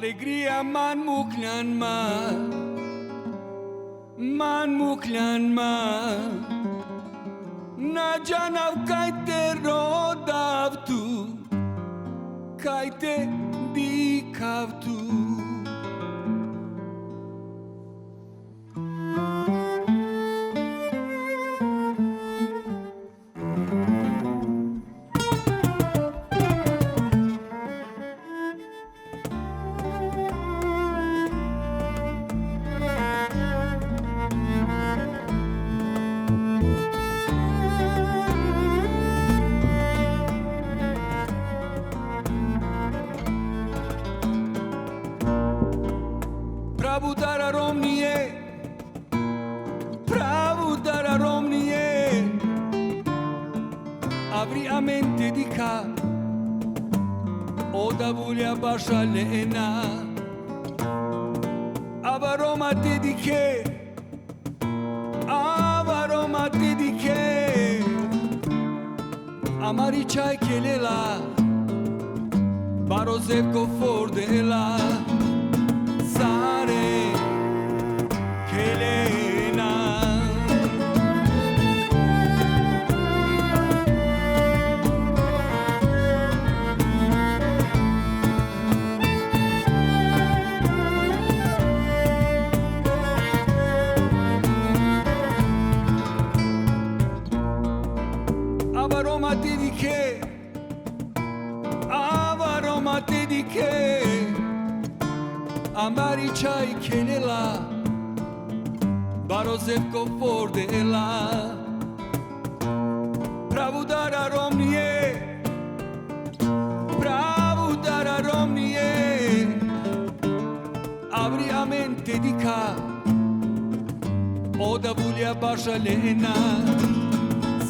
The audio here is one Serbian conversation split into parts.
Alegria man muklan ma na janav kaite rodavtu kaite dikavtu Pravudara romnie Avri a mente di ca Oda vulea bașa lena Avaroma dediche Avaroma dediche Amaricai kelela Barozevko fordela Sare Kelena Avaroma dediche Amaricai kelela Barozevko fordela Pravudara romnie Avri a mente di ca Oda vulea bașa lena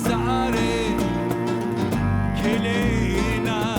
Sare Kelena